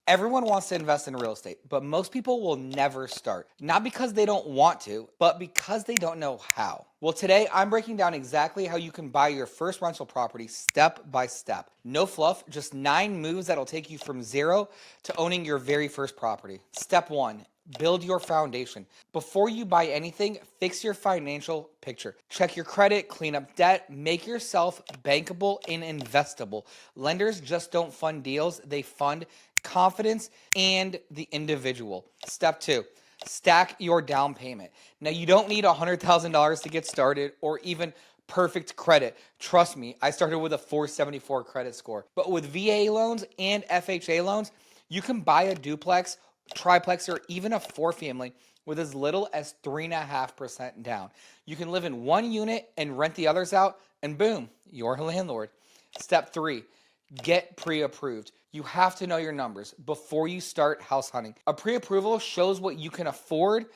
Everyone wants to invest in real estate, but most people will never start. Not because they don't want to, but because they don't know how. Well, today I'm breaking down exactly how you can buy your first rental property step by step. No fluff, just 9 moves that'll take you from zero to owning your very first property. Step 1. Build your foundation. Before you buy anything, fix your financial picture. Check your credit, clean up debt, make yourself bankable and investable. Lenders just don't fund deals, they fund confidence and the individual. Step 2. Stack your down payment. Now, you don't need $100,000 to get started or even perfect credit. Trust me, I started with a 474 credit score. But with VA loans and FHA loans, you can buy a duplex, triplex, or even a 4-family with as little as 3.5% down. You can live in one unit and rent the others out, and boom, you're a landlord. Step 3. Get pre-approved. You have to know your numbers before you start house hunting. A pre-approval shows what you can afford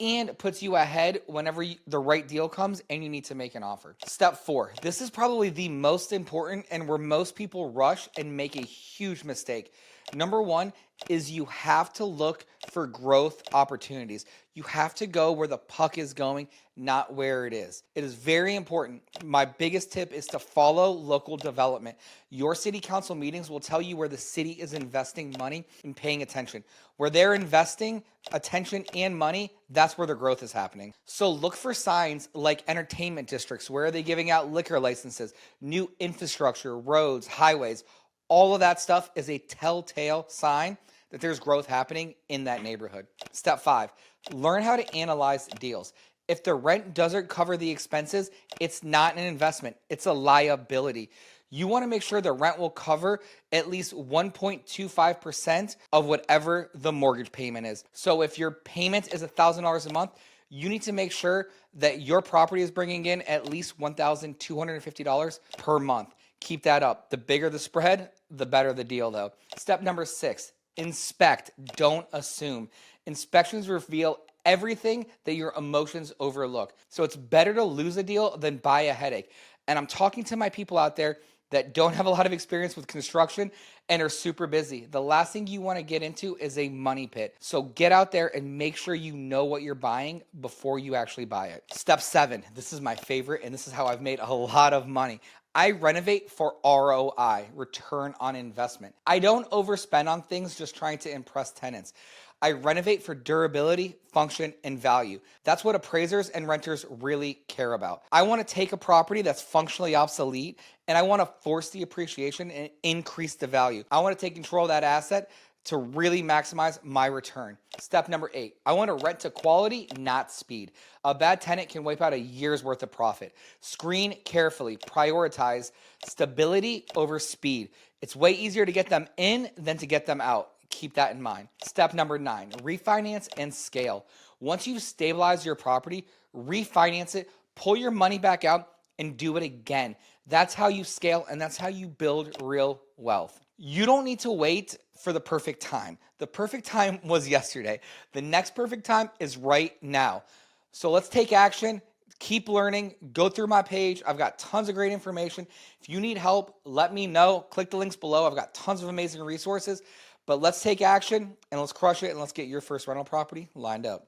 and puts you ahead whenever the right deal comes and you need to make an offer. Step 4. This is probably the most important and where most people rush and make a huge mistake. Number 1 is you have to look for growth opportunities. You have to go where the puck is going, not where it is. It is very important. My biggest tip is to follow local development. Your city council meetings will tell you where the city is investing money and paying attention. Where they're investing attention and money, that's where the growth is happening. So look for signs like entertainment districts. Where are they giving out liquor licenses, new infrastructure, roads, highways? All of that stuff is a telltale sign that there's growth happening in that neighborhood. Step 5, learn how to analyze deals. If the rent doesn't cover the expenses, it's not an investment, it's a liability. You want to make sure the rent will cover at least 1.25% of whatever the mortgage payment is. So if your payment is $1,000 a month, you need to make sure that your property is bringing in at least $1,250 per month. Keep that up. The bigger the spread, the better the deal though. Step number 6, inspect, don't assume. Inspections reveal everything that your emotions overlook. So it's better to lose a deal than buy a headache. And I'm talking to my people out there that don't have a lot of experience with construction and are super busy. The last thing you want to get into is a money pit. So get out there and make sure you know what you're buying before you actually buy it. Step 7, this is my favorite, and this is how I've made a lot of money. I renovate for ROI, return on investment. I don't overspend on things just trying to impress tenants. I renovate for durability, function, and value. That's what appraisers and renters really care about. I want to take a property that's functionally obsolete and I want to force the appreciation and increase the value. I want to take control of that asset to really maximize my return. Step number 8, I want to rent to quality, not speed. A bad tenant can wipe out a year's worth of profit. Screen carefully, prioritize stability over speed. It's way easier to get them in than to get them out. Keep that in mind. Step number 9, refinance and scale. Once you've stabilized your property, refinance it, pull your money back out, and do it again. That's how you scale, and that's how you build real wealth. You don't need to wait for the perfect time. The perfect time was yesterday. The next perfect time is right now. So let's take action. Keep learning. Go through my page. I've got tons of great information. If you need help, let me know. Click the links below. I've got tons of amazing resources. But let's take action and let's crush it and let's get your first rental property lined up.